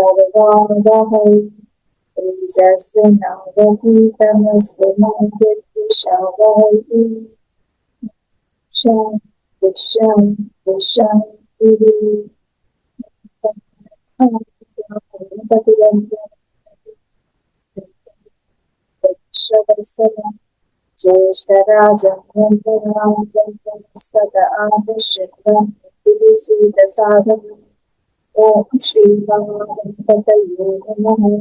Sarvavahai Tejasvinavadhitamastamaviddushavahai Sham Visham Visham Guru Patiram Jyeshtharajam Vandanam Vandamaspada Adashikram Vidisita Sadham Om Shri Bhagavate Namaha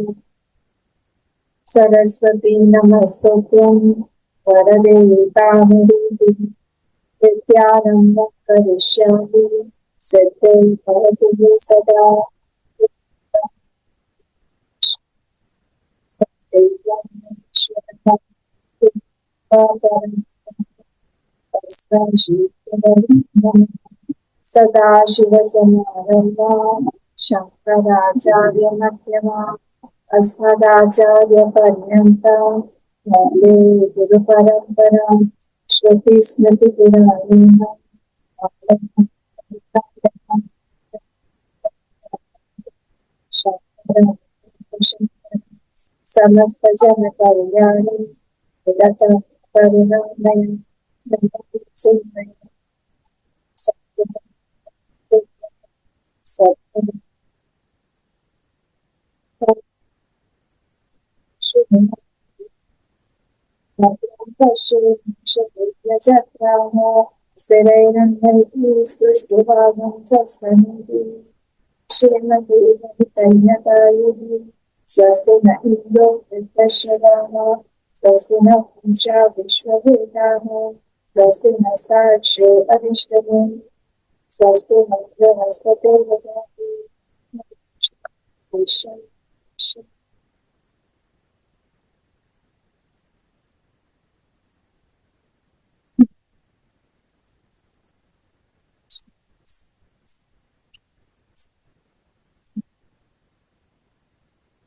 Saraswati Namastotyam Varade Tamuriti Vidyarambha Karishyami Siddhi Bhavati Sada Sada Shiva Samarambha Shankaracharya Madhyama Asmadacharya Paryanta Vande Guru Parampara Shruti Smriti Purana Samasta Jana Kalyani Vidata Parinamaya Chinmaya Satya Swasti na Indro Prashnopanishad Swasti na Pumsha Vishwavedaha Swasti na Saksho Arishtavim Swasti na Brahmaspati Vadati Visham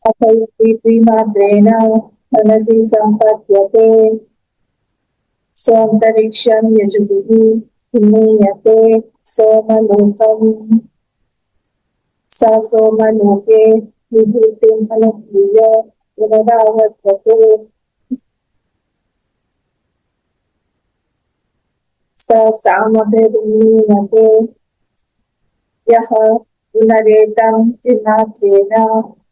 Apayati Madrena Manasi Sampatyate Somtariksham Yajubihi Himiyate Somalokam Sa Somaloke Vibhutim Anukriya Vivadavatvate Sa Samabhedimiyate Yaha Punaretam Tinatrena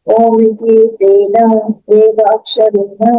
Omiti Tena Eva Aksharena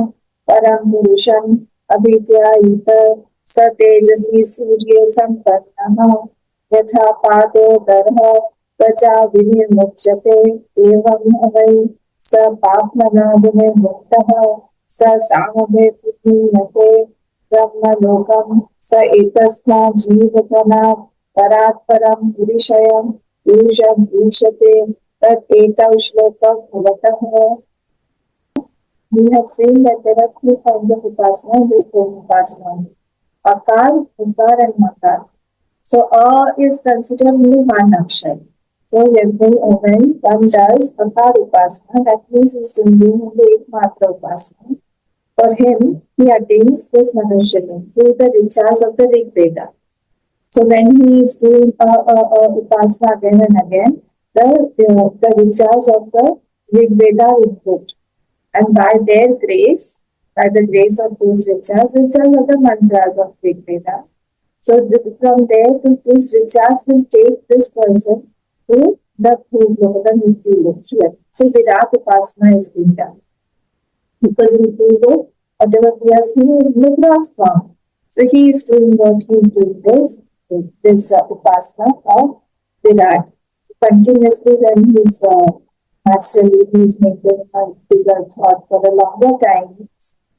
Param Purusham Abhityayita Sa Tejasi Surya Sampannaha Yatha Pado Darha Vacha Vinirmuchyate Evam Havai Sa Papmana Vinirmuktaha Sa Samabhe Putniyate Brahma Lokam Sa Etasma Jivatana Parat Param Purishayam Purusham Ishate Tat Etau Shlokam Bhavataha. We have seen that there are three kinds of upasana in this Upasana. Akar, Ukar and Makar. So A is considered only one akshar. So when one does Akar Upasana, that means he is doing only Matra Upasana. For him, he attains this Manushyalam through the riches of the Rig Veda. So when he is doing Upasana again and again, the riches of the Rig Veda input. And by their grace, by the grace of those riches of the mantras of Rig Veda. So from there, those riches will take this person to the Bhuvloka, the Nityulok here. So Virat Upasana is being done. Because in Bhuvloka, whatever we are seeing is Nidra's form. So he is doing what he is doing this Upasana of Virat. Continuously when he is naturally he is making a bigger thought for a longer time,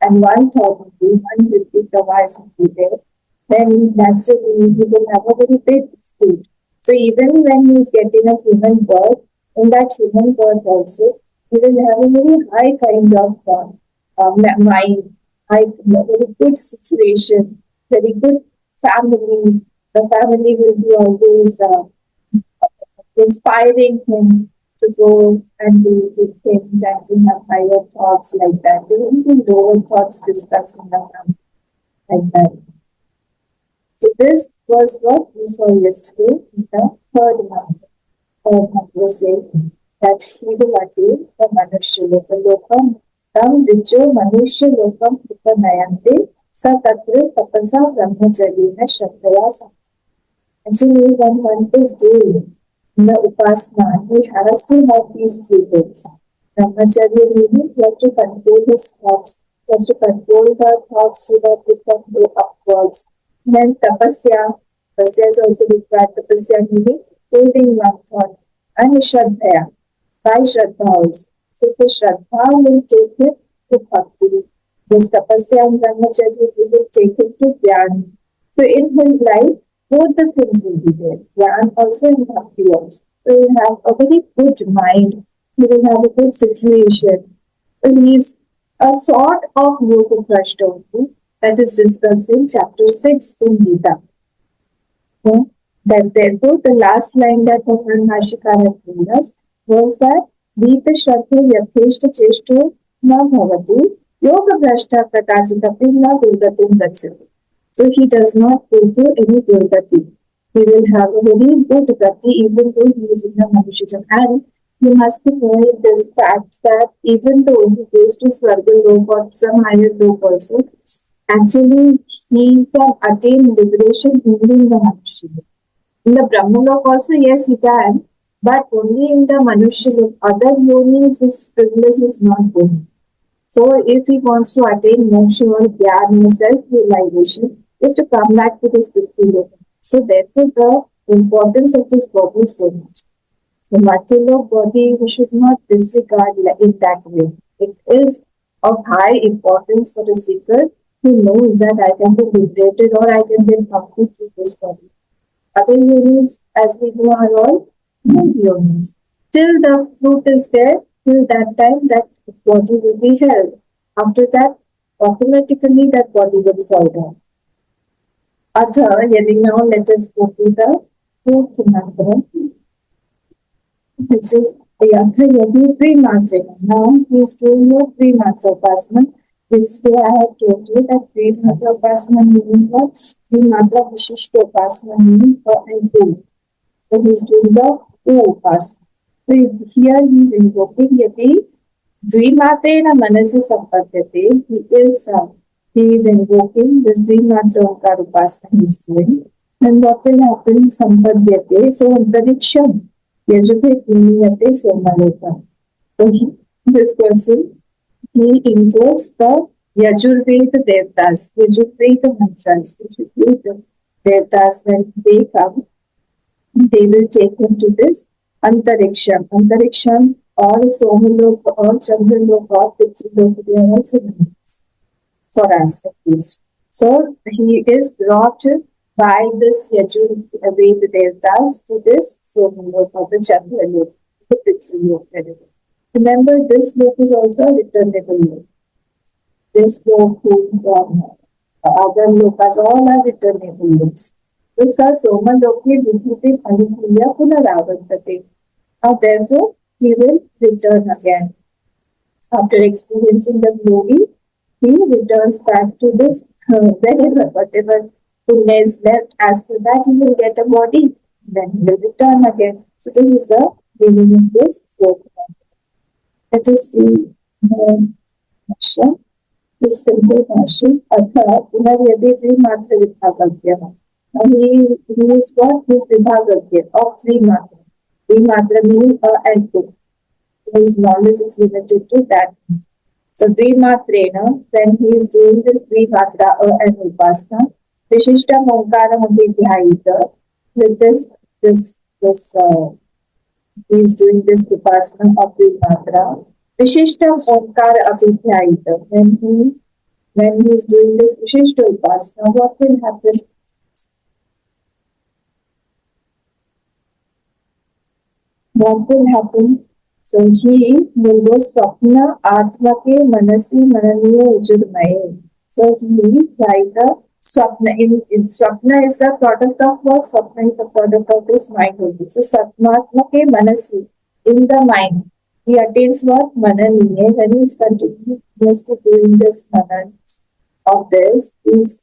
and one thought would be, one repeat device would be there, then naturally he will have a very big food. So even when he is getting a human birth, in that human birth also, he will have a very high kind of mind, very good situation, very good family. The family will be always inspiring him to go and do good things and to have higher thoughts like that. There will be lower thoughts discussed in the family like that. So this was what we saw yesterday in the third month. We say that he will attain the Manushya Lokam. Tam Vijo Manushya Lokam Upanayante Sa Tatra Tapasa Brahmacharyena Shraddhaya. Actually, when one is doing the Upasana, he has to have these three things. Brahmacharya meaning he has to control his thoughts, he has to control the thoughts so that it can go upwards. Then tapasya, tapasya is also required. Tapasya meaning holding one thought. And Shraddhaya, by Shraddha also. So the Shraddha will take it to Bhakti. This tapasya and brahmacharya will take it to Jnana. So in his life, both the things will be there. Jnana also and Bhakti also. So he will have a very good mind. He will have a good situation. So he is a sort of Yoga Prashna that is discussed in chapter 6 in Gita. So that therefore the last line that Bhagavan Bhashikara told us was that Vita Shraddha Yatheshta Cheshto Na Bhavati Yoga Prashna Katachitapi Na Durgatim Gachati. So he does not go to any Durgati. He will have a very good gati even though he is in the Manushya. And you must be knowing this fact that even though he goes to Swarga Lok or some higher Lok also, actually he can attain liberation only in the Manushya. In the Brahma Lok also, yes, he can, but only in the Manushya Lok. Other yonis, this privilege is not there. So if he wants to attain moksha or jnana or self-realization, is to come back to this spiritual lok. So therefore the importance of this body is so much. The material body we should not disregard in that way. It is of high importance for a seeker who knows that I can be liberated or I can be complete through this body. Other yonis, as we know, are all good yonis. Till the fruit is there, till that time that body will be held. After that, automatically that body will fall down. Atha, yadi now let us go to the fourth mantra, which is Atha yadi pre-matra. Now he is doing your pre-matra upasana. Yesterday I have told you that pre-matra upasana meaning what? Pre-matra vishishta upasana meaning for and two. So he is doing the two upasana. So here he is invoking yadi Dvimatena manasi sampadyate. He is invoking this Dvimatra Omkar Upasana he is doing. And what will happen? Sampadyate. So antariksham yajubhe puniyate somaloka. So this person, he invokes the Yajurveda Devtas, Yajurveda mantras, Yajurveda Devtas. When they come, they will take him to this Antariksham. Antariksham or Somalok or Chandralok or Pitrilok, they are also names for us at least. So he is brought by this Yajurveda Devtas to this Somalok or the Chandralok, the Pitrilok. Remember, this lok is also a returnable lok. This lok, other lokas, all are returnable loks. So sa Somaloke Vibhuti Anupriya Punaravartate. Now therefore, he will return again. After experiencing the glory, he returns back to this wherever, whatever punya is left. As for that, he will get a body, then he will return again. So this is the meaning of this fourth one. Let us see the action. This simple action. Atha punaryadi trimatra vibhagavya. Now he is what? He is vibhagavya of trimatra. Trimatra meaning and two. His knowledge is limited to that. So Dvimatrena, when he is doing this Dvimatra and Upasana, Vishishtam Omkaram Abhidhyayita, with this he is doing this Upasana of Dvimatra. Vishishtam Omkara Abhidhyayita, when he is doing this Vishishta Upasana, what will happen? What will happen? So he will go Swapna Atma ke Manasi Mananiya Ujurmaye. So he like the Swapna. In Swapna is the product of what? Swapna is the product of this mind only. So Swapnatma ke Manasi, in the mind. He attains what? Mananiya. When he is continuously doing this manan of this, that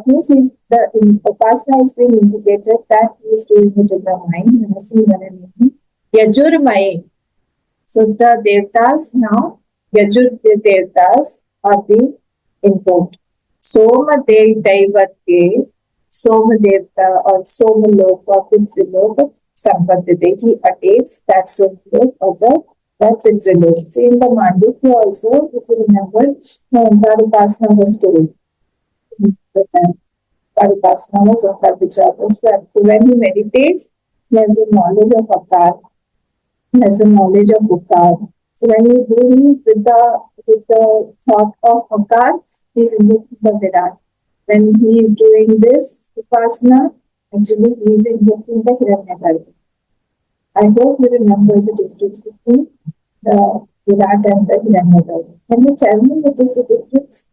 means the Upasana is being indicated that he is doing it in the mind, Manasi Mananiya. Yajurmaya. So the Devtas now, Yajur Devtas are being invoked. Soma Daivatye, Soma Devta or Soma Lok or Pitrilok Sampatite. He attains that Soma Lok or that Pitrilok. See in the Mandukya also, if you remember, Omkar Upasana was told. Omkar Upasana was Omkar Vichar was when he meditates, he has a knowledge of Akar, has a knowledge of Akar. So when he's doing with the thought of Akar, he's invoking the Virat. When he is doing this Upasana, actually he is invoking the Hiranyagarbha. I hope you remember the difference between the Virat and the Hiranyagarbha. Can you tell me what is the difference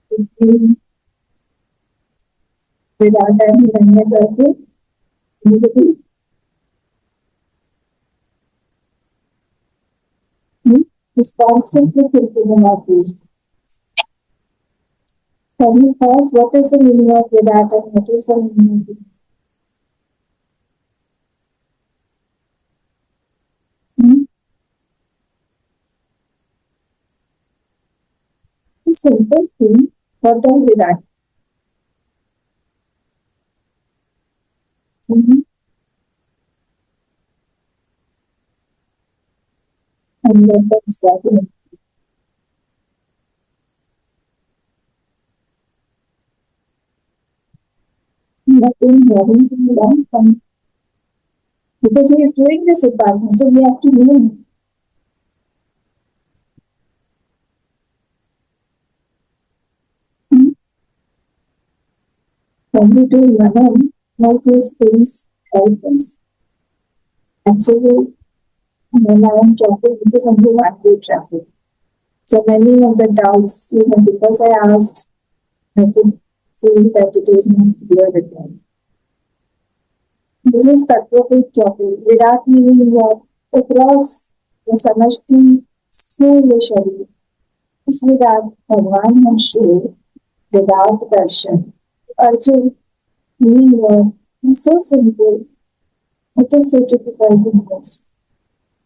between Virat and Hiranyagarbha? Anybody? Hmm? He's constantly thinking about these. Can you pause? What is the meaning of Virat and what is the meaning of hmm? A simple thing. What does Virat? Mm-hmm. And what does that mean? Nothing hearing from long time. Because he is doing this Upasana, so we have to know. Hmm? When we do Yanam, all these things help us. Actually, when I am talking, it is only one way traffic. So many of the doubts, because I asked, I could feel that it is not clear again. This is Tattvavid topic. Virat meaning what? Across the Samashti Sthula Sharir. This Virat Bhagwan has shown Virat Darshan. Arjun meaning what? It's so simple. It is so difficult to miss.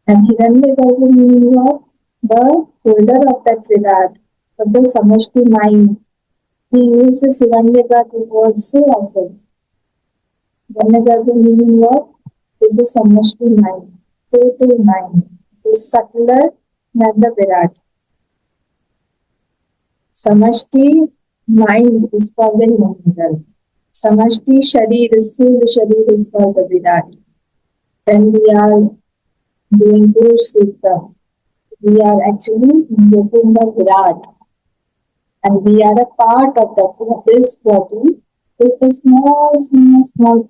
And Hiranyagarbha meaning what? The holder of that Virat, of the Samashti mind. He uses Hiranyagarbha word so often. Hiranyagarbha meaning what? Is a Samashti mind, total mind, is subtler than the Virat. Samashti mind is called the Hiranyagarbha. Samashti Sharir is through the Sharir is called the Virat. When we are doing Guru Sutta, we are actually invoking the Virat and we are a part of this body is a small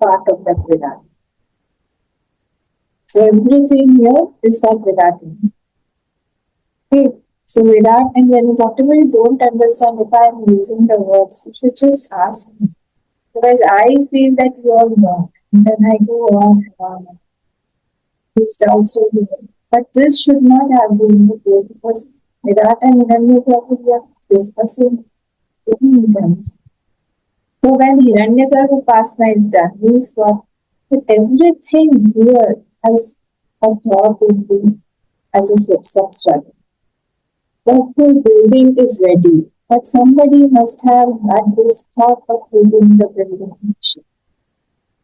part of that Virat. So everything here is that Virat. Okay. So Virat, and when whatever you don't understand, if I am using the words, you should just ask me. Because I feel that you all know. And then I go on and on. These doubts will be there. But this should not have been the case because Virat and Hiranyagarbha we are discussing many times. So when Hiranyagarbha Upasana is done, means what? That everything here has a thought will be as a substrate. The whole building is ready, but somebody must have had this thought of building the building.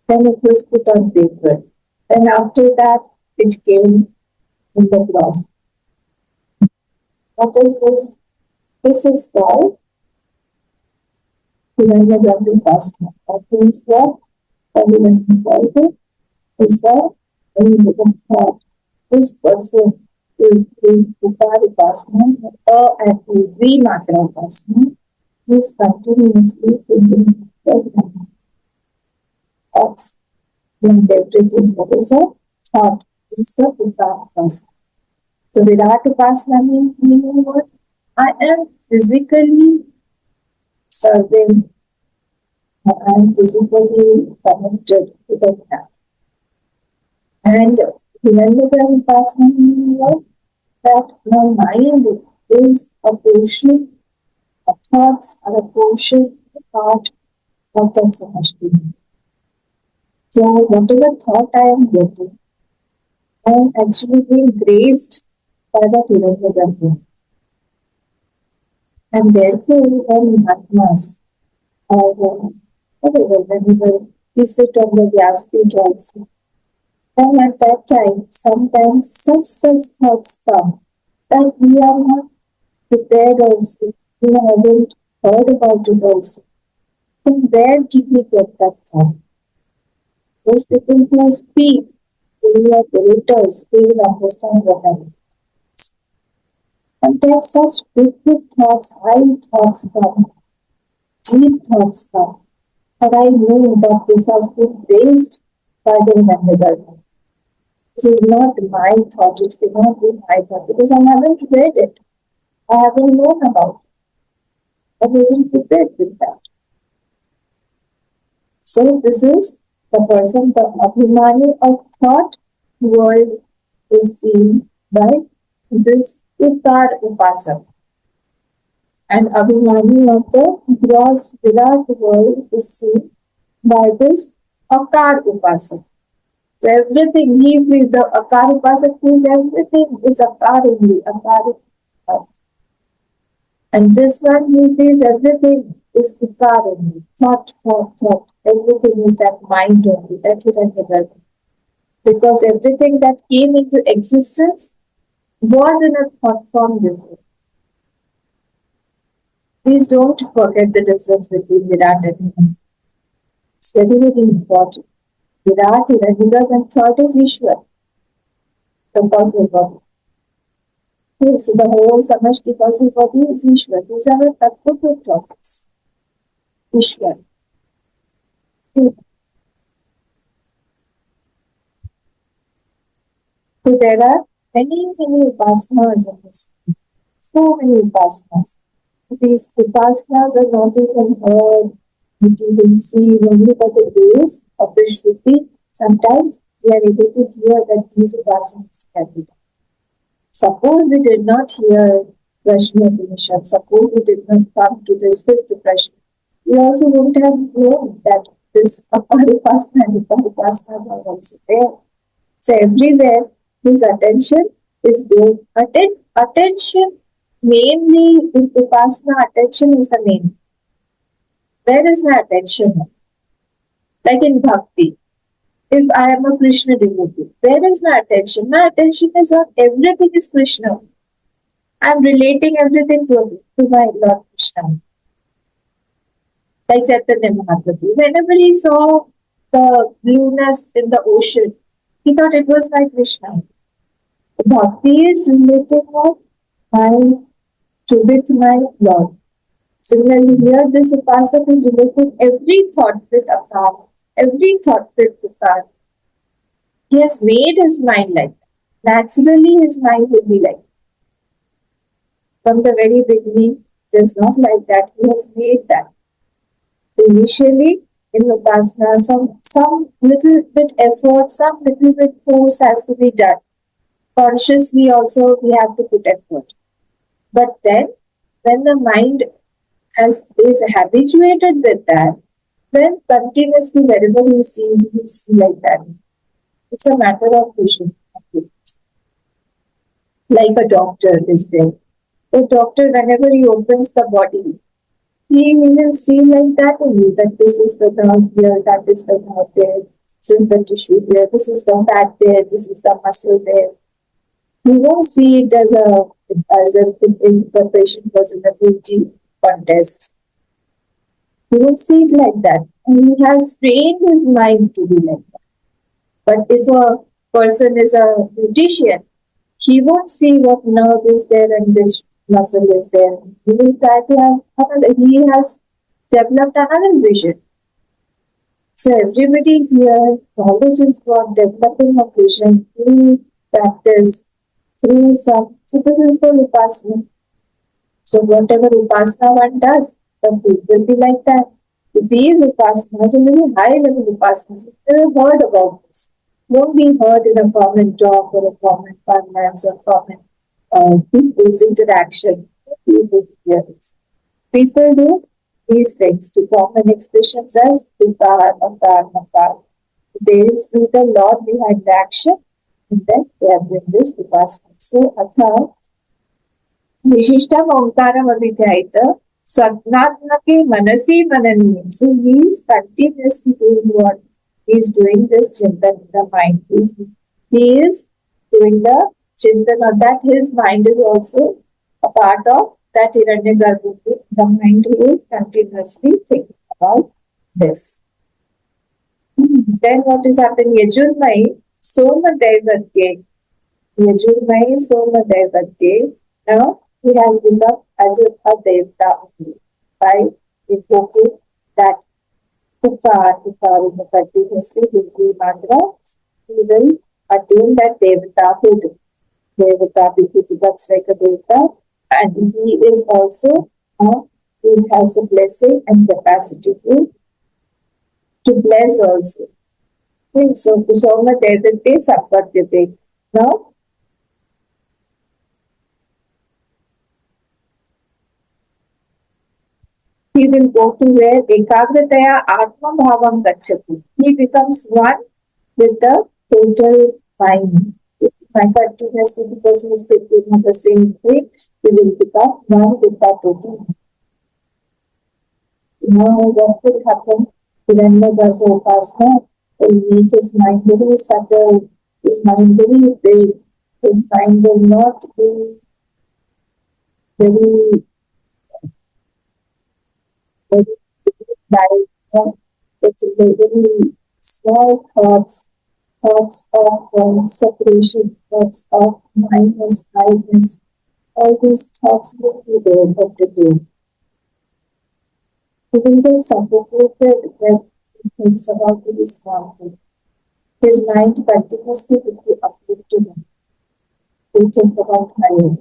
Then it was put on paper. Then after that, it came in the cross. What is this? This is called Hiranyagarbha Upasana. That means what? Hiranyagarbha is a very little thought. This person is doing Upar Upasana, and V Matra Upasana. Is continuously thinking the thoughts and everything that is a thought. This is the Upar Upasana. So Virat Upasana meaning what? I am physically serving, I am physically connected to the Virat. And Hiranyagarbha Upasana meaning what? That my mind is a portion, thoughts are a portion, a part of that samashti. So whatever thought I am getting, I am actually being graced by the Hiranyagarbha. And therefore, when Mahatmas or whatever, whenever we sit on the Vyaspeed also, then at that time, sometimes such thoughts come that we are not prepared also. We haven't heard about it also. From where did we get that thought? Those people who speak, who are orators, they will understand what I mean. Sometimes such big thoughts, high thoughts come, deep thoughts come. But I know that this has been raised by the Hindu. This is not my thought, it cannot be my thought because I haven't read it. I haven't known about it. I wasn't prepared with that. So this is the person, the Abhimani of thought world is seen by this Uttar Upasana. And Abhimani of the gross Virat world is seen by this Akar Upasana. So everything he feels, the Akar Upasana feels everything is Akar only, Akar. And this one he feels everything is Ukar only, thought. Everything is that mind only, that Hiranyagarbha. Because everything that came into existence was in a thought form before. Please don't forget the difference between Virat and Hiran. It's very important. Virat, Hiranyagarbha, and thought is Ishwar, the causal body. Okay, so the whole Samashti causal body is Ishwar. These are the Tattva topics. Ishwar. Okay. So there are many upasanas in this. So many upasanas. These upasanas are not even heard, we can see only by the base of the Shruti. Sometimes we are able to hear that these upasanas can be done. Suppose we did not hear Prashnopanishad, suppose we did not come to this fifth Prashna, we also wouldn't have known that this Apar Upasana and Upar Upasanas are also there. So everywhere his attention is going. Attention mainly in Upasana, attention is the main. Where is my attention? Like in Bhakti, if I am a Krishna devotee, where is my attention? My attention is on everything is Krishna. I am relating everything to my Lord Krishna. Like Chaitanya Mahaprabhu, whenever he saw the blueness in the ocean, he thought it was my Krishna. Bhakti is related with my Lord. Similarly, here this Upasak is related every thought with Akar, every thought with Ukar. He has made his mind like that. Naturally, his mind will be like that. From the very beginning, it is not like that. He has made that. So initially, in Upasana, some little bit effort, some little bit force has to be done. Consciously also, we have to put effort. But then, when the mind is habituated with that, then continuously wherever he sees, he will see like that. It's a matter of vision. Like a doctor is there. The doctor, whenever he opens the body, he will see like that only, that this is the nerve here, that is the nerve there, this is the tissue there, this is the fat there, this is the muscle there. He won't see it as if the patient was in a beauty contest. He won't see it like that. And he has trained his mind to be like that. But if a person is a beautician, he won't see what nerve is there and which muscle is there. He will try to have another. He has developed another vision. So everybody here, knowledge is for developing a vision through practice, through some. So this is for Upasana. So whatever Upasana one does, the food will be like that. These Upasanas are very high level Upasanas. You've never heard about this. Won't be heard in a common talk or a common finance or common people's interaction. People hear it. People do these things to common expressions as Ukar, Akar, Makar. There is through the Lord behind the action. And then they are doing this Upasana. So, Atha Vishishtam Omkaram Abhidhyayita Swatnatmake Manasi Manani. So he is continuously doing what? He is doing this chintan in the mind. He is doing the chintan of that. His mind is also a part of that Hiranyagarbha. The mind is continuously thinking about this. Then what is happening? Yajurmai Soma Daivatye. Yajurmai Soma Daivatye. Now he has become as a devta by invoking that Upar continuously with the mantra. He will attain that devtahood. Devata becomes like a devta, and he is also he has the blessing and capacity to bless also. Okay, so Kusoma Devate Sampadyate. Now he will go to where Ekagrataya Atma Bhavam Gachati. He becomes one with the total mind. My continuously, because he is thinking of the same thing, he will become one with that total mind. Now what will happen? Hiranyagarbha Upasana will make his mind very subtle, his mind very big, his mind will not be very like it's very small thoughts of separation, thoughts of mindless, idleness. All these thoughts will be there, but today he will get suffocated when he thinks about this conflict. His mind continuously will be uplifted. He will think about higher.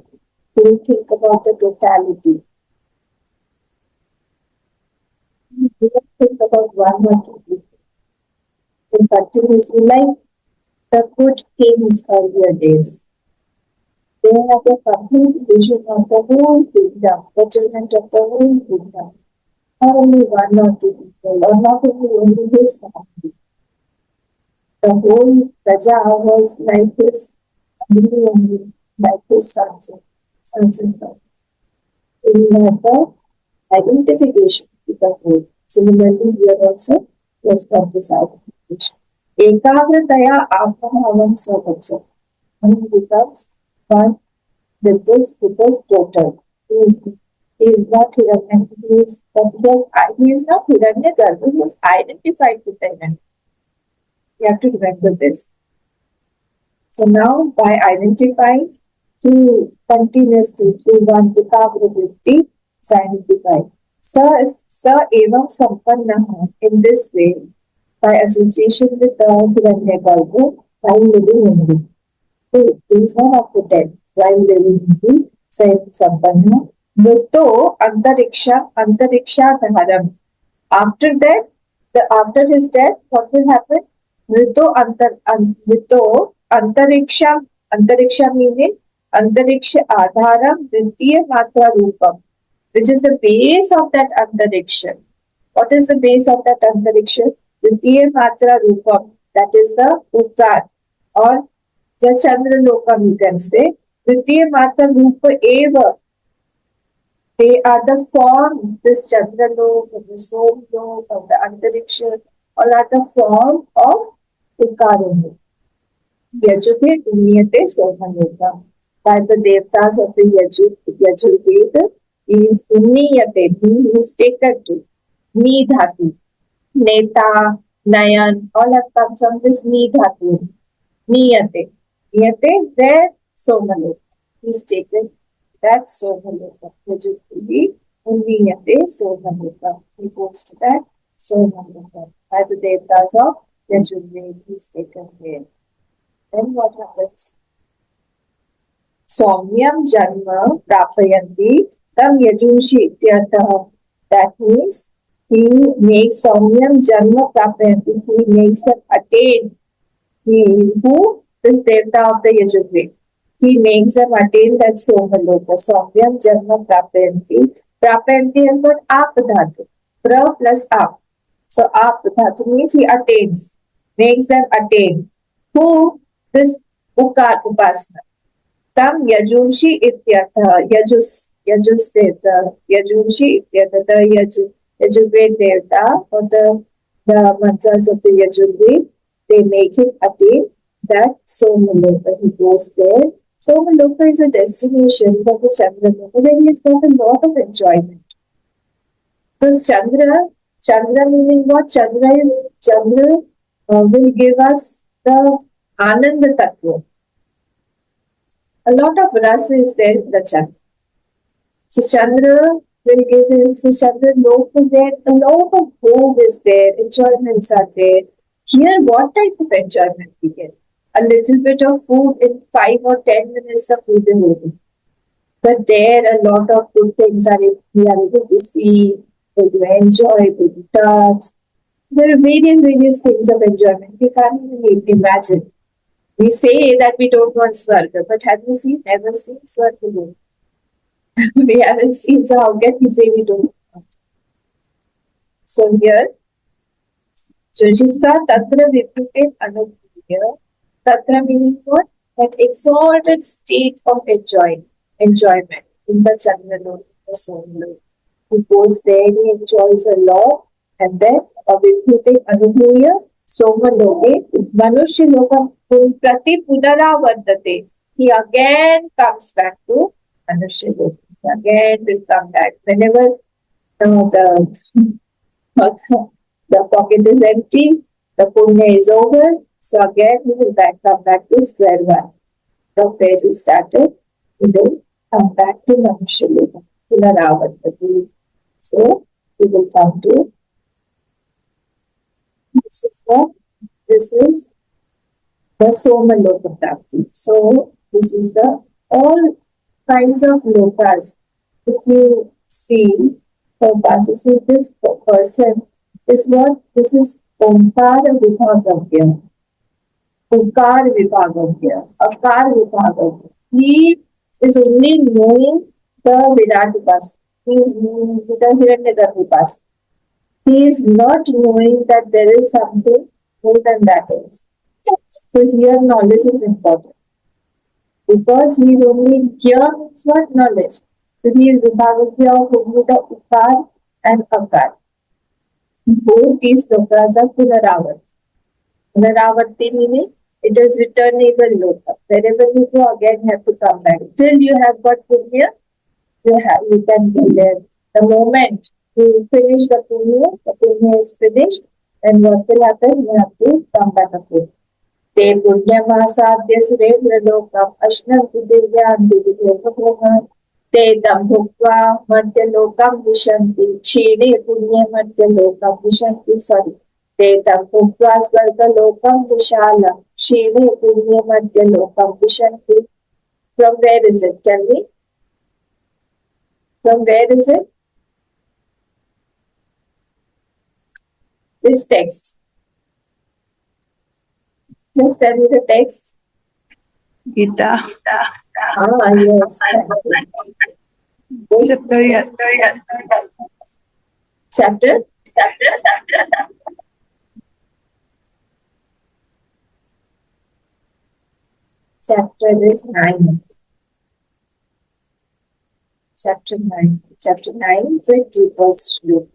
He will think about the totality. He will think about one or two people. He continuously like the good kings earlier days. They have a complete vision of the whole kingdom, betterment of the whole kingdom. Not only one or two people, or not only his family. The whole Praja was like his family only, like his sons and daughters. He had the identification with the whole. Similarly, here also, was got this identification. Ekagrataya Atmabhavam Sarvacha. And he becomes one with this total. He is not Hiranya, he is not Hiranyagarbha, he is identified with the Hiranya. You have to remember this. So now by identifying through continuously through one Ekagra Vritti is identified. Sa evam sampanna in this way by association with the Hiranyagarbha while living only. So this is not after death. While living in the Sampanna, Mutto Antariksha Dharam. After that, after his death, what will happen? Mrito Antariksha meaning Antariksha Adharam Dvitiya Matra Rupam, which is the base of that Antariksha. What is the base of that Antariksha? Dvitiya Matra Rupam, that is the Ukar or the Chandralokam, you can say. Dvitiya Matra Rupa Eva. They are the form, this Chandralok, of the Somlok, of the Antariksha, all are the form of Ukarana. Yajurved Unniyate Somaloka. By the Devtas of the Yajurved is Unniyate, he is taken to. Ni Dhatu. Neta, Nayan, all have come from this Ni Dhatu. Niyate. Niyate, where Somaloka is taken, that Somaloka. Yajurvedi, Unniyate Somaloka. He goes to that Somaloka. By the Devtas of Yajurvedi, he is taken there. Then what happens? Somyam Janma Prapayanti Tam Yajushi Ityartha. That means he makes Somyam Janma Prapayanti. He makes them attain. Who? This Devta of the Yajurveda. He makes them attain that Somaloka. Somyam Janma Prapayanti. Prapayanti has got Ap Dhatu. Pra plus Ap. So Ap Dhatu means he attains. Makes them attain. Who? This Omkar Upasana. Tam Yajurshi Ityatha. Yajus Devta. Yajurshi Ityatha. Yajurved Devta, or the mantras of the Yajurved, they make him attain that Somaloka. He goes there. Somaloka is a destination for the Chandraloka where he has got a lot of enjoyment. Because Chandra meaning what? Chandra will give us the Ananda Tattva. A lot of rasa is there in the Chandra. So Chandra will give him, so Chandra Lok will get a lot of bhog is there, enjoyments are there. Here, what type of enjoyment we get? A little bit of food in 5 or 10 minutes, the food is over. But there, a lot of good things we are able to see, able to enjoy, able to touch. There are various things of enjoyment. We can't even imagine. We say that we don't want Swarga, but have you seen, ever seen Swarga? We haven't seen, so how can we say we don't want? So here, Jojisa Tatra Vipute Anubhuya. Tatra meaning what? That exalted state of enjoyment in the Chandraloka, the Somaloka. He goes there, he enjoys a lot, and then Vipute Anubhuya Somaloke Manushya Loka Prati Punaravardate. He again comes back to Manushya Loka. Again will come back. Whenever the pocket is empty, the punya is over, so again we will come back to square one. From where we started, we will come back to Manushya Loka, Punaravartati. So we will come to this is the Somaloka Prapti. So this is the all kinds of lokas. If you see, this person is what? This is Omkar Vibhagavya. Omkar Vibhagavya. Akar Vibhagavya. He is only knowing the Virat Upasana. He is knowing the Hiranyagarbha Upasana. He is not knowing that there is something more than that also. So here knowledge is important. Because he is only here means what? Knowledge. So he is Vibhagavya of Umrita Ukar and Akar. Both these lokas are Punaravarti. Punaravarti meaning it is returnable loka. Wherever you go, again you have to come back. Till you have got punya, you can be there. The moment you finish the punya is finished, then what will happen? You have to come back again. Te punyamasadya surendra lokam ashnanti divyanti vidyokam te tam bhukva madhya lokam vishanti shine punya madhya lokam vishanti sorry te tam bhukva swarga lokam vishala shine punya madhya lokam vishanti. From where is it? Tell me. From where is it? This text. Just tell me the text. Gita. Yes. Chapter, yes. Chapter? Chapter is 9. Chapter 9. Chapter 9 is a deeper slope.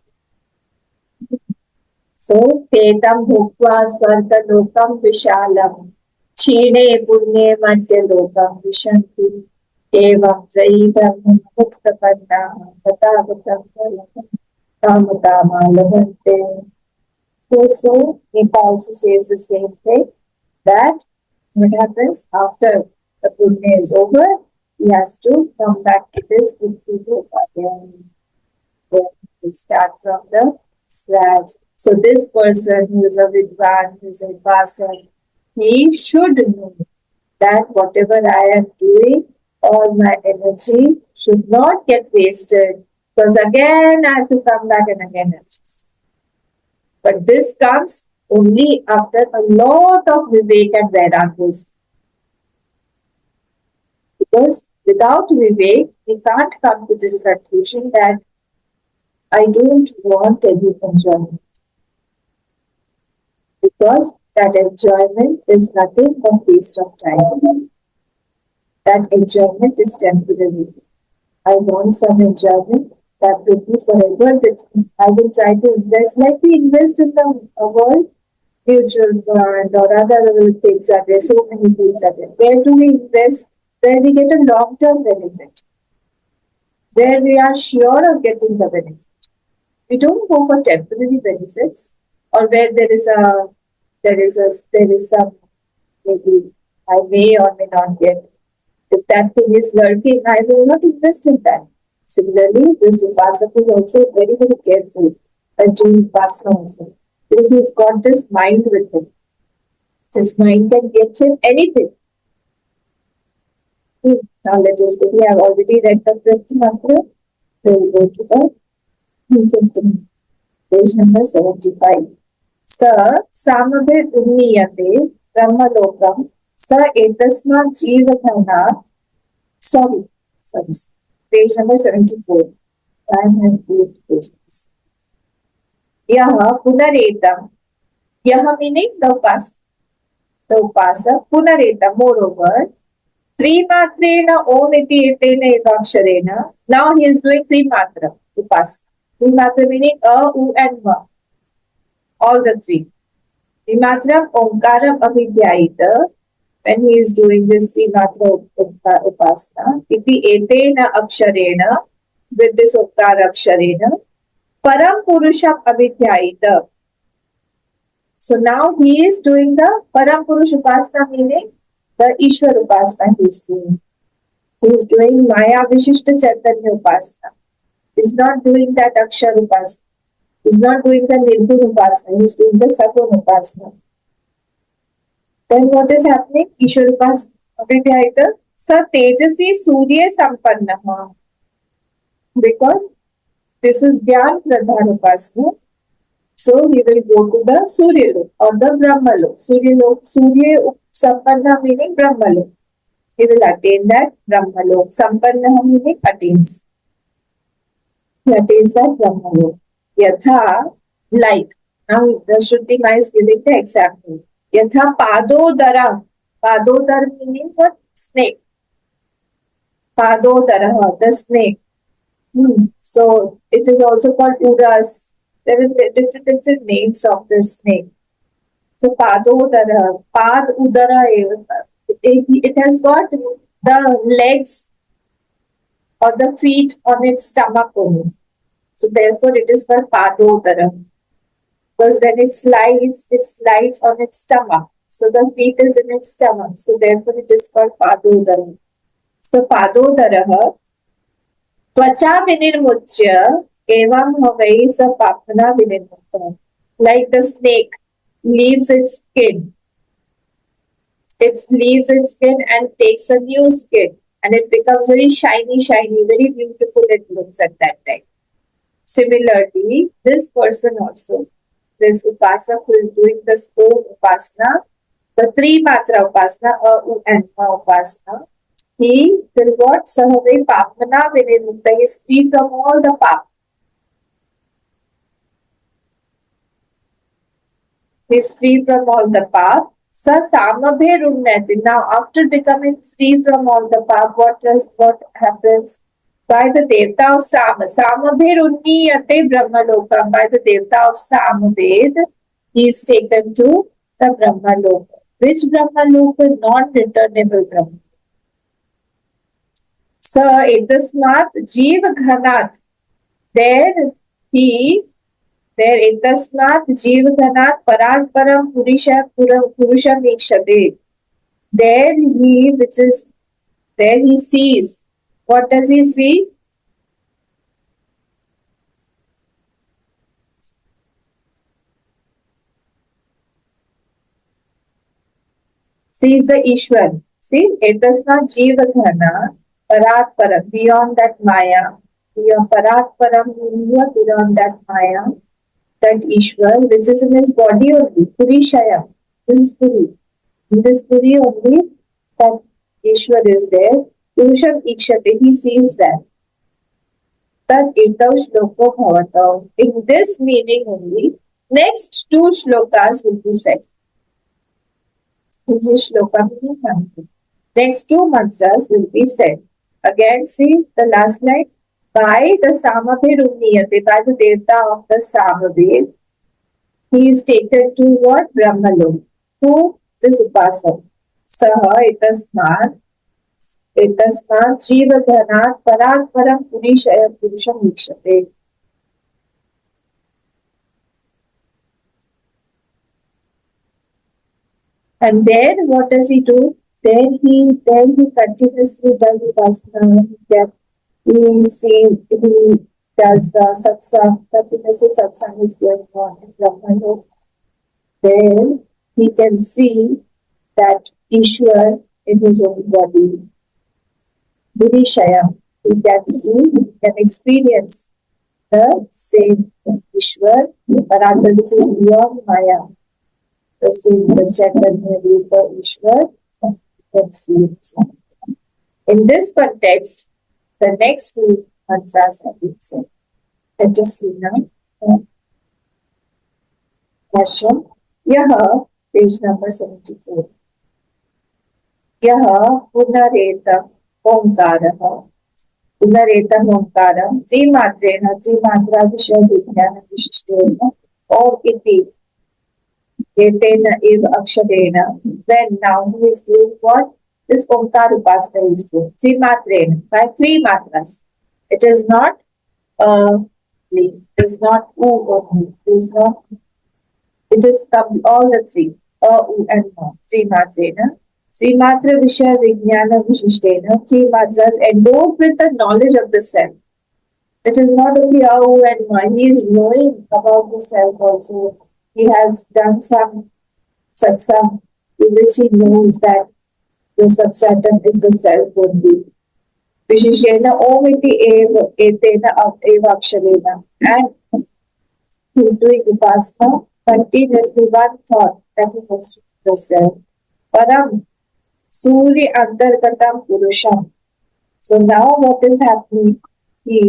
So, Tetam Bhukva Swarga Lokam Vishalam Chine Punye Madhya Lokam Vishanti Evam Zaidam Mukta Panna Vatavatam Kamatama Lavante. So, Nita also says the same thing, that what happens after the punya is over, he has to come back to this Loka again. Then we start from the scratch. So this person who is a Vidwan, who is a Upasak, he should know that whatever I am doing, all my energy should not get wasted, because again I have to come back and again. But this comes only after a lot of Vivek and Vairagya. Because without Vivek, we can't come to this conclusion that I don't want any enjoyment. Because That enjoyment is nothing but waste of time. That enjoyment is temporary. I want some enjoyment that will be forever with me. I will try to invest like we invest in the world, mutual fund or other things are there. So many things are there. Where do we invest? Where we get a long-term benefit, where we are sure of getting the benefit. We don't go for temporary benefits or where there is some maybe I may or may not get. If that thing is lurking, I will not invest in that. Similarly, this Upasaka is also very, very careful and doing Upasana also. Because he's got this mind with him. This mind can get him anything. Now let us go. We have already read the fifth mantra. We will go to the fifth page number 75. Sa samabhir unniyate brahmalokam sa etasmat jivatana. Sorry. Page number 74. I have 8 pages. Yaha punaretam. Yaha meaning the upasa. Punaretam, moreover. Trimatrena om iti etena evaksharena. Now he is doing trimatra, upasana. Trimatra meaning a, u and va. All the three. Trimatra omkaram avidhyayita. When he is doing this trimatra upasana. Iti etena aksharena. With this omkara aksharena. Param purusham avidhyayita. So now he is doing the Param Purush Upasana meaning the Ishwar Upasana he is doing. He is doing Maya Vishishta Chaitanya Upasana. He is not doing that Akshar Upasana. He is not doing the Nirgun Upasana. He is doing the Sagun Upasana. Then what is happening? Ishwar Upasana Avidhyayita Sa Tejasi Surya Sampannaha. Because this is Gyan Pradhan Upasana. So he will go to the Surya Lok or the Brahma Lok. Surya Sampanna meaning Brahma Lok. He will attain that Brahma Lok. Sampanna meaning attains. He attains that Brahma Lok. Yatha, like. Now the Shruti Ma is giving the example. Yatha Padodara. Padodara meaning what? Snake. Padodara, the snake. So it is also called Uras. There are different names of the snake. So Padodara, Pad Udara, it has got the legs or the feet on its stomach only. So therefore it is called Padodara. Because when it slides on its stomach. So the feet is in its stomach. So therefore it is called Padodara. So Padodara, Tvacha vinirmuchya evam havai sa papana vinirmukta. Like the snake leaves its skin. It leaves its skin and takes a new skin. And it becomes very shiny, very beautiful it looks at that time. Similarly, this person also, this Upasak who is doing this Om Upasana, the three Matra Upasana, A, U and Ma Upasana, he will what? Sahave Papana Vinirmukta. He is free from all the pap. He is free from all the pap. Sa Samabhe Runnati. Now, after becoming free from all the pap, what happens? By the Devta of Samabhe Runniyate Brahmaloka. By the Devta of Samaved, he is taken to the Brahmaloka. Which Brahmaloka? Non-returnable Brahmaloka. So, etasmat jeev ghanat. There etasmat jeev ghanat parat param purusha mikshate. There he sees. What does he see? Sees the Ishwar. See, etasmat jeev ghanat. Parat param, beyond that Maya, beyond Parat param, beyond that Maya, that Ishwar, which is in his body only, Puri Shaya. This is Puri. In this Puri only, that Ishwar is there. Purusham Ikshate, he sees that. That etav shloko bhavatav. In this meaning only, next two shlokas will be said. This is shloka meaning mantra. Next two mantras will be said. Again, see the last line. By the Samabhirumniyate, by the Devta of the Samabhir, he is taken to what? Brahmalok. Who? This Upasak. Saha etasmat jivadhanat parak param purishaya purusham vikshate. And then what does he do? Then he continuously does upasana. He sees, he does satsang, continuously satsang is going on in Brahmalok. Then he can see that Ishwar in his own body. Burishaya, he can see, he can experience the same Ishwar, Paranta, which is beyond Maya. The same, the Chaitanya Rupa Ishwar, you can see it. In this context, the next two mantras have been said. Let us see now. Bhashya. Yaha, page number 74. Yaha punaretam omkaraha. Punaretam omkaram trimatrena vishya vijnana vishishtena om iti etena eva aksharena. When now he is doing what? This Omkar Upasana is doing. Trimatrena, by three matras. It is not it is not U only. It is all the three. U and Ma. Trimatrena. Trimatra Vishya Vijnana Vishishtena. Three matras endowed with the knowledge of the self. It is not only U and Ma. He is knowing about the self also. He has done some satsang in which he knows that the substratum is the self only. Vishishena Om iti eva etena eva aksharena. And he is doing upasana continuously one thought that he has to the self. Param Surya Antargatam Purusham. So now what is happening? He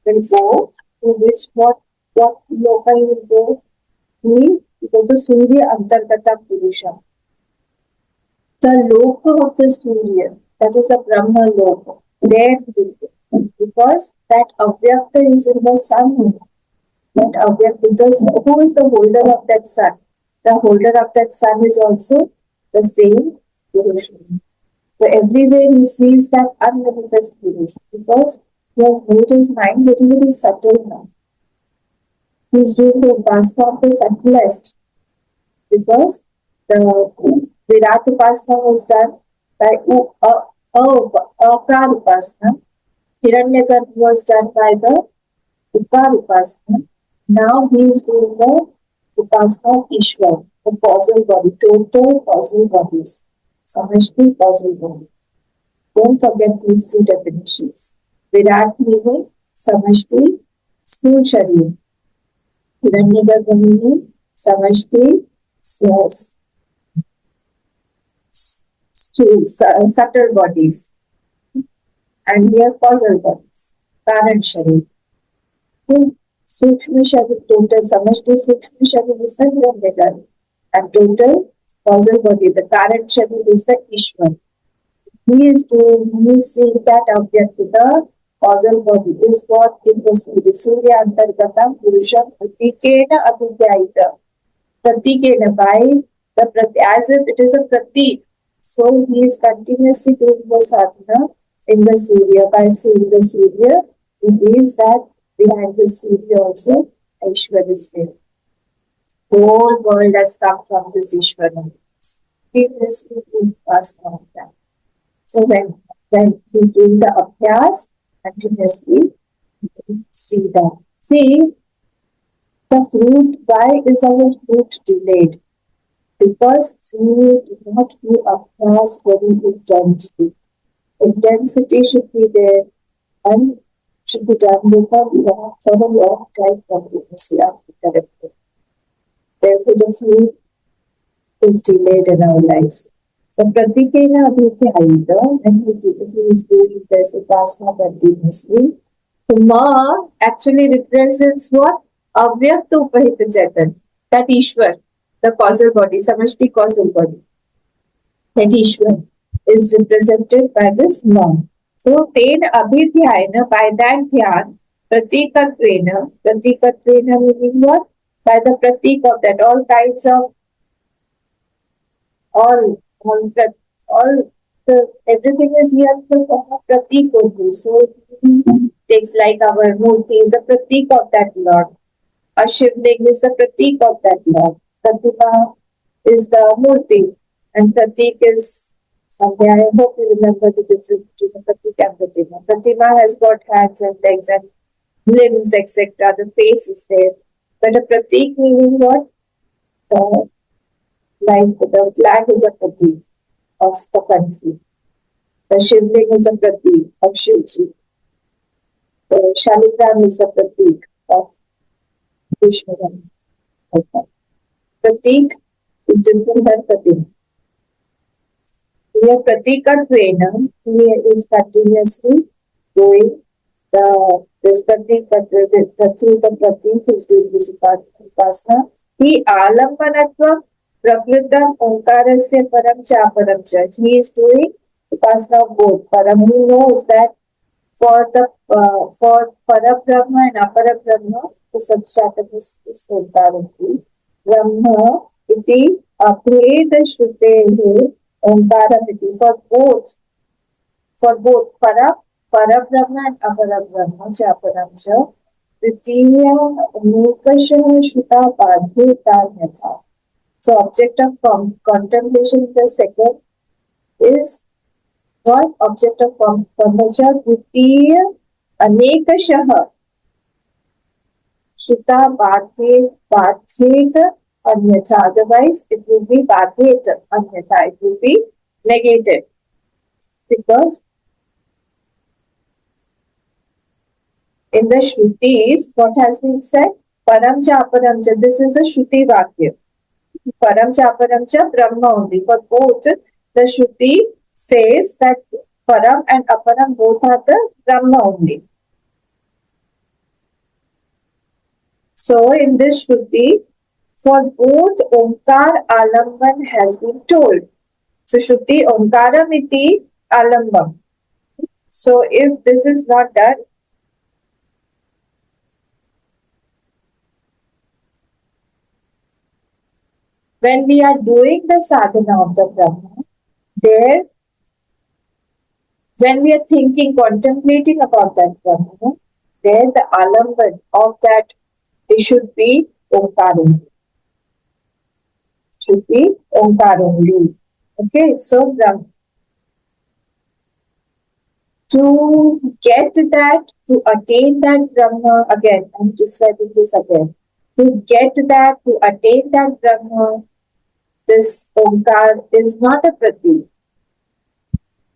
will go to which what loka he will go? He will go to Surya Antargatam Purusham. The loka of the Surya, that is the Brahma loka. There he will go. Because that avyakta is in the sun. That avyakta, who is the holder of that sun? The holder of that sun is also the same Purusha. So everywhere he sees that unmanifest Purusha because he has made his mind very, very subtle now. He is doing the Upasana of the subtlest because the Virat Upasana was done by Omkar Upasana. Hiranyagarbha was done by the Omkar Upasana. Now he is doing the Upasana of Ishwar, the causal body, total causal bodies, Samashti causal body. Don't forget these three definitions. Virat meaning Samashti, Sthul Sharir. Hiranyagarbha meaning Samashti, subtle bodies. And here causal bodies, Karan Sharir. Sukshma Sharir, total Samashti Sukshma Sharir is the Hiranyagarbha. And total causal body, the Karan Sharir is the Ishwar. He is seeing that object, the causal body is what in the Surya Antargatam Purusham Pratikena Abhidyayita. Pratikena, by as if it is a pratik. So he is continuously doing the sadhana in the Surya. By seeing the Surya, he feels that behind the Surya also Ishwar is there. The whole world has come from this Ishwar. Continuously doing Upasana of that. So when he's doing the abhyas, continuously see that. See, the fruit, why is our fruit delayed? Because we do not do abhyas very intensely. Intensity should be there and should be done with for a long time continuously after therapy. Therefore, the fruit is delayed in our lives. So Pratikena Abhityayita, when he is doing this Upasana continuously, so Ma actually represents what? Avyakta Upahita Chaitanya, that Ishwar, the causal body, Samashti causal body. that Ishwar is represented by this non. So, ten abhidhyayana, by that dhyan, pratikattvena meaning what? By the pratik of that, all kinds of, all, all the, everything is here in the form of pratik only. So, it takes like our murti is a pratik of that Lord. A Shivling is the pratik of that Lord. Pratima is the murti, and pratik is something. I hope you remember the difference between pratik and pratima. Pratima has got hands and legs and limbs, etc. The face is there. But a pratik meaning what? Uh, like the flag is a pratik of the country. The Shivling is a pratik of Shivji. The Shaligram is a pratik of Vishnu. Okay. Pratik is different than pratima. Here pratikattvena, he is continuously doing this pratik, through the pratik he is doing this upasana. He alambanatva prakritam omkarasya param cha param cha. He is doing upasana of both. Param, he knows that for the for Parabrahma and Aparabrahma, the substratum is Omkar only. Brahma iti abheda shrutehe Omkaram iti. For both Parabrahma and Aparabrahma cha Param cha Tritiya Nekashah Shuta Padhe Tanyatha. So object of contemplation, the second is what? Object of contemplation. Tritiya Anekashah Shuta Badhet Anyatha. Otherwise, it will be Badhet Anyatha. It will be negated. Because in the Shrutis, what has been said? Param cha aparam cha. This is a Shruti Vakya. Param cha aparam cha Brahma only. For both, the Shruti says that Param and Aparam both are the Brahma only. So in this Shruti, for both Omkar Alamban has been told. So Shruti Omkaram iti Alambam. So if this is not done, when we are doing the sadhana of the Brahma, there, when we are thinking, contemplating about that Brahma, there the alamban of that, it should be Omkar only. Should be Omkar only. Okay, so Brahma. To get that, to attain that Brahma, again, I'm describing this again. To get that, to attain that Brahma, this Omkar is not a pratik.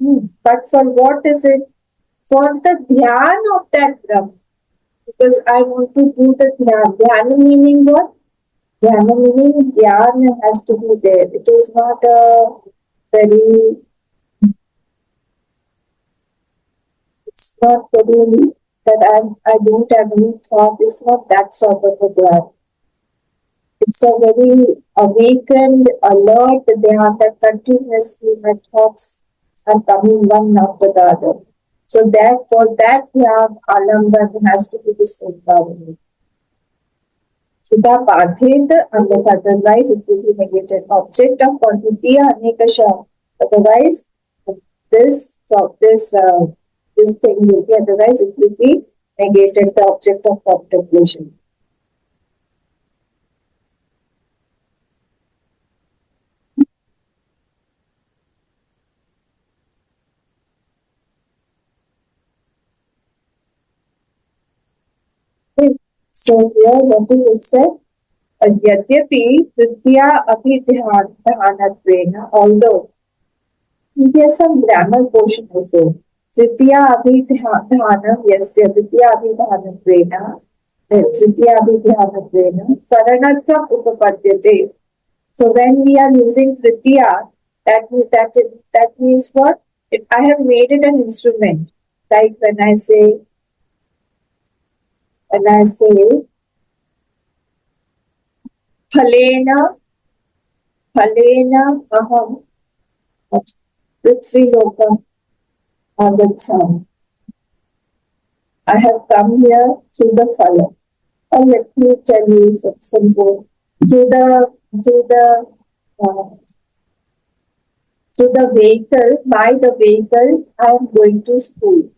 But for what is it? For the dhyan of that Brahma. Because I want to do the dhyan. Dhyana meaning what? Dhyana meaning dhyan has to be there. It is not a very, it's not very that I don't have any thought. It's not that sort of a dhyan. It's a very awakened, alert dhyan that continuously my thoughts are coming one after the other. So that for that dhyan, alamban has to be this Omkar. Shuddha Padhet Anyatha, otherwise it will be negated. Object of Kontritiya Anekasha, otherwise this this thing will be, otherwise it will be negated, the object of contemplation. Okay. So here what is it said? Yadyapi Tritya Abhidhanattvena, although here some grammar portion is there. Tritya Abhidhanam Yasya Tritya Abhidhanattvena Tritya Abhidhanattvena Karanatvam Upapadyate. So when we are using Tritiya, that means what? I have made it an instrument. Like when I say Phalena, Phalena Aham Prithvilokam agacchami. I have come here through the fire. Or let me tell you some more. Through the uh, through the vehicle, by the vehicle, I am going to school.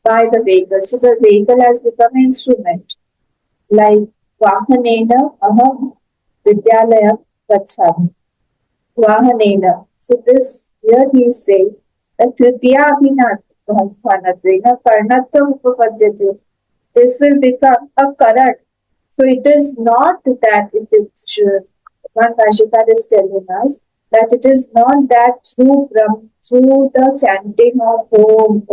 By the vehicle. So the vehicle has become an instrument. Like Vahanena aham Vidyalaya gacchami. Vahanena. So this here he is saying that Tritiya Abhinatvanatvena Karnatvam Upapadyate. This will become a current. So it is not that it is one Bhashikar is telling us that it is not that through the chanting of Om,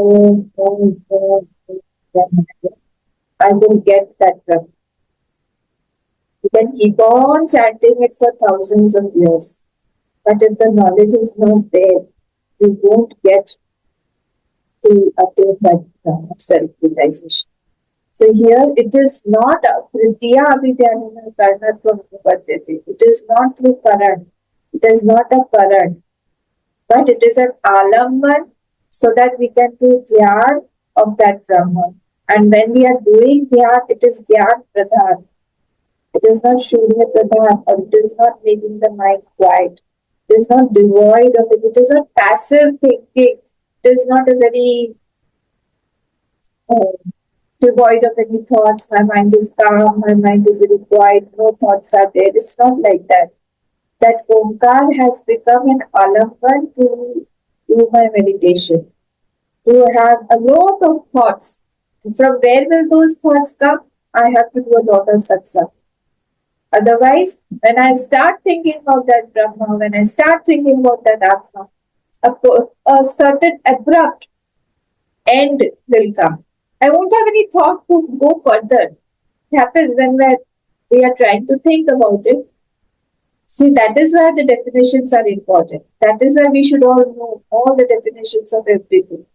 I will get that Brahma. You can keep on chanting it for thousands of years. But if the knowledge is not there, you won't get to attain that self-realization. So here it is not Pritiya Abhidhyana Karnatvam Upadyate. It is not through current. It is not a current. But it is an alamban so that we can do dhyan of that Brahman. And when we are doing dhyan, it is dhyan pradhan. It is not shunya pradhan, or it is not making the mind quiet. It is not devoid of it. It is not passive thinking. It is not a very uh, devoid of any thoughts. My mind is calm. My mind is very quiet. No thoughts are there. It's not like that. That Omkar has become an alamban to do my meditation. To have a lot of thoughts. From where will those thoughts come? I have to do a lot of satsang. Otherwise, when I start thinking about that Brahma, when I start thinking about that Atma, a certain abrupt end will come. I won't have any thought to go further. It happens when we are trying to think about it. See, that is why the definitions are important. That is why we should all know all the definitions of everything.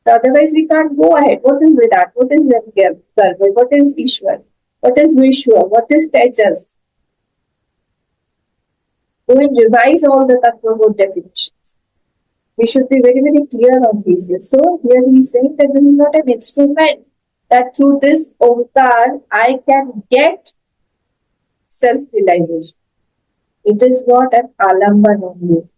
Otherwise, we can't go ahead. What is Virat? What is Garva? What is Ishwar? What is Vishwa? What is Tejas? Go and revise all the Tattva definitions. We should be very, very clear on these. So here he is saying that this is not an instrument, that through this Omkar I can get self-realization. It is what an alamban only.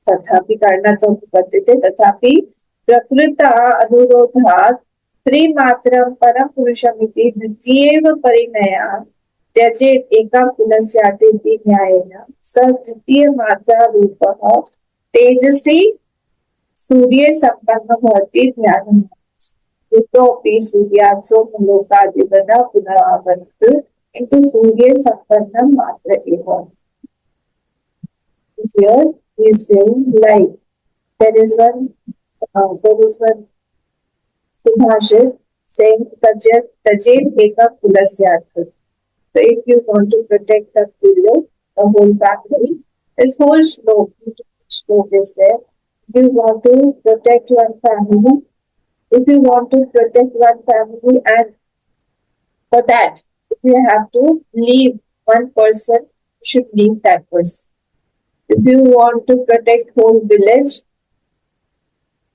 Tathapi karnatam upatite, tathapi prakrita anurodhat त्रिमात्रं परम पुरुषमिति द्वितीयेव परिणया त्यजेत् एकाकुलस्यादिति न्यायेन स तृतीयमात्रा रूपः तेजसी सूर्ये संपन्न भवति ध्यानं युतोऽपि सूर्यात् सोमलोकादिव न पुनरावर्तते किन्तु सूर्ये संपन्नं मात्र एव. Here he is saying like there is one Subhashit saying Tajet Eka Kulasyat. So if you want to protect the kula, the whole family, this whole shlok is there. If you want to protect one family, and for that, if you have to leave one person, you should leave that person. If you want to protect whole village,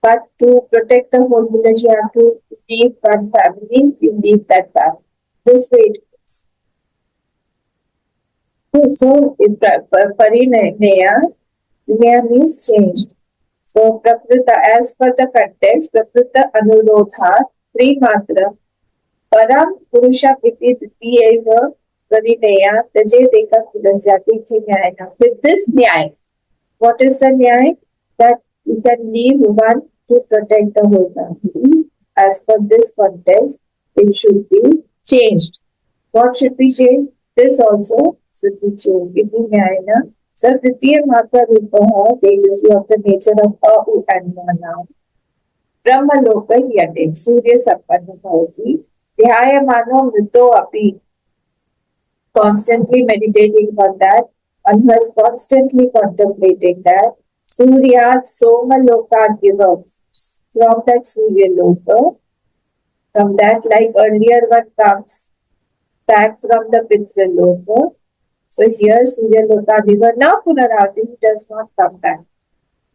but to protect the whole village, you have to leave one family, you leave that family. This way it goes. So, Parineya means changed. So, Prakrita, as per the context, Prakrita Anurodha, three matra, Param Purusham iti Dvitiyeva Parineya, Tajedeka Kudasyati Nyayana. With this Nyay, what is the Nyay? That you can leave one to protect the whole family. As per this context, it should be changed. What should be changed? This also should be changed. Iti Nyayana. So, Titiya Mata Rupaha, Tejasi of the nature of U and now. Brahma Loka he attains. Surya Sampanna Bhavati. Dhyaya Mano Mrito Api. Constantly meditating on that. One was constantly contemplating that. Surya Soma Loka Giva. From that Surya Loka. From that, like earlier one comes back from the Pitra Loka. So here Surya Loka Diva, now Punarati, he does not come back.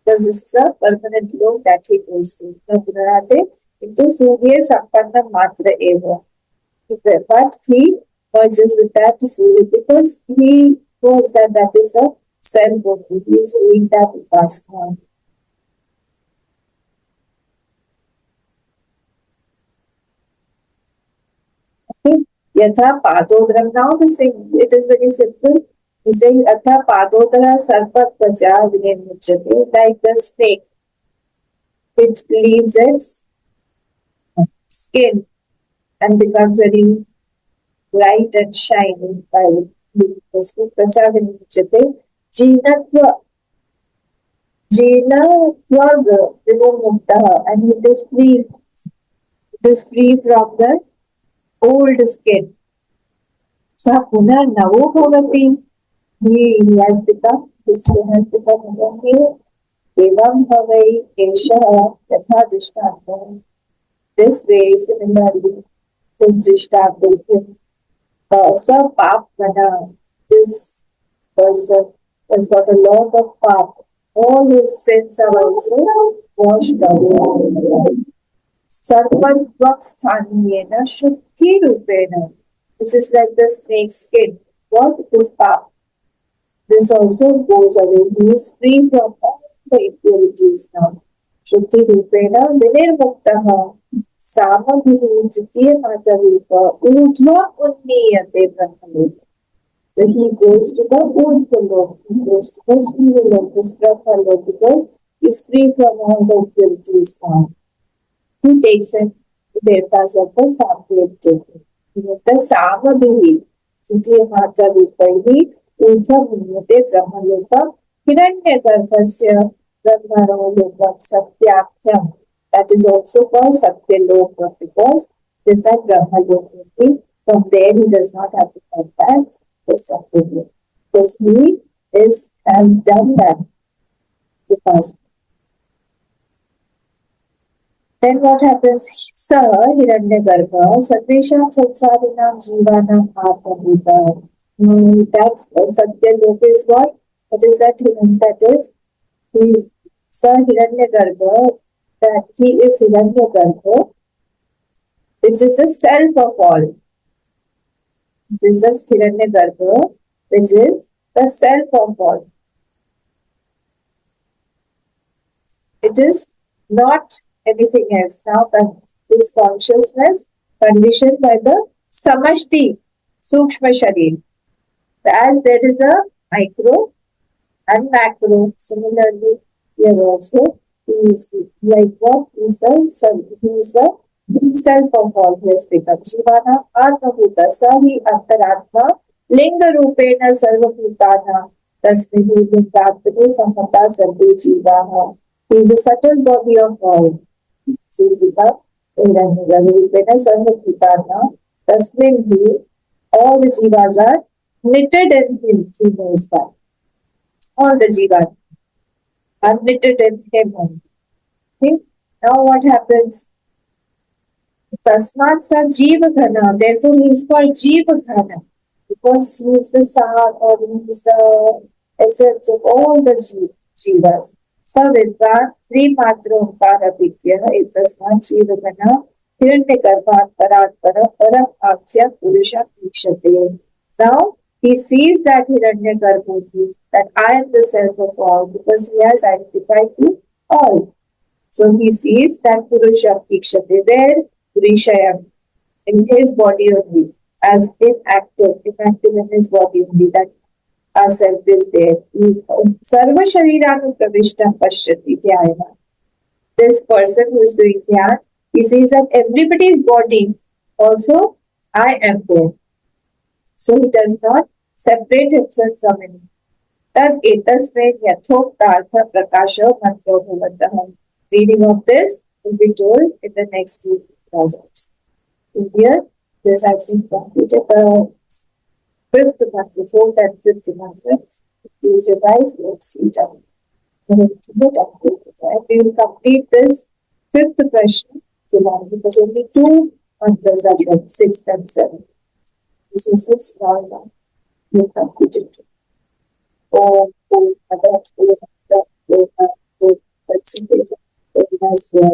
because this is a permanent lok that he goes to. Prabhunarate into Surya Sampanna Matra Eva. But he merges with that Surya because he knows that that is a self only. He is doing that upasana. Okay. Yatha Padodram. Now the same, it is very simple. We say Yatha Padodara Sarpa Tvacha Vinirmuchate, like the snake. It leaves its skin and becomes very bright and shining by this Tvacha Vinirmuchate. Jinatva Jinatva Vinirmuktaha, and it is free. It is free from the old skin. Sa punar navo bhavati. He has become, his skin has become again new. Evam bhavai esha yatha drishtanta. This way, similarly, this drishtanta is given. Sa pap mana. This person has got a lot of pap. All his sins are also washed away. Sarvadvaksthanyena shuddhi rupena, which is like the snake skin. What is pap? This also goes away. He is free from all the impurities now. Shuddhi rupena vinirmuktaha samabhihi jitiya matarupa urdhva unniyate brahmaloka. When he goes to the urdhva, he goes to the Surya, this brahmaloka, because he is free from all the impurities now. He takes him to Devtas of the Samved Jyoti. The Samabhihi, Jyoti Mata Rupaihi, Urdhva Munyate Brahmaloka, Hiranya Garbhasya Brahmarolokam Satyakhyam. That is also called Satyaloka because it is that Brahmaloka. From there he does not have to come back to Satyaloka. Because he has done that because then what happens? Sa Hiranyagarbha Sarvesham Sansarinam Jivanam Atmabhuta. That's Satyaloka is what? What is that? That is, he is Sa Hiranyagarbha, that he is Hiranyagarbha, which is the self of all. This is Hiranyagarbha, which is the self of all. It is not anything else. Now, this consciousness conditioned by the samashti, sukshma sharir. As there is a micro and macro, similarly, here also, he is like what? He is the himself of all. He has become Jivana Atmabhuta Sahi Antaratma Linga Rupena Sarvabhutana Tasmihi Lingatmane Samata Sarve Jivaha. He is a subtle body of all. He is become Rupena Sarvabhutana Tasmihi. All the jivas are knitted in him. He knows that. All the jivas are knitted in him only. Okay? Now what happens? Tasmat sa jiva ghana. Therefore he is called jiva ghana. Because he is the sar or he is the essence of all the jivas. Sa vidvan tri matra omkara vidya etasmat jiva ghana hiranyagarbhat paratpara param akhya purusha ikshate. Now he sees that Hiranyagarbha, that I am the self of all, because he has identified to all. So he sees that Purusha Ikshate, where Purishayam, in his body only, as inactive in his body only, that our self is there. He is Sarva Shariranu Pravishtam Pashyati Dhyayana. This person who is doing dhyan, he sees that everybody's body also, I am there. So he does not separate himself from anyone. Tad etasmain yathoktartha prakasha mantro bhavatah. Reading of this will be told in the next two clauses. Here, this has been completed. The fifth mantra, fourth and fifth mantra. Please revise, let's see it out. And we will complete this fifth Prashna tomorrow because only two mantras are left, sixth and seventh. This is sixth now. We will complete it. Om પછી પૂર્ણસ્ય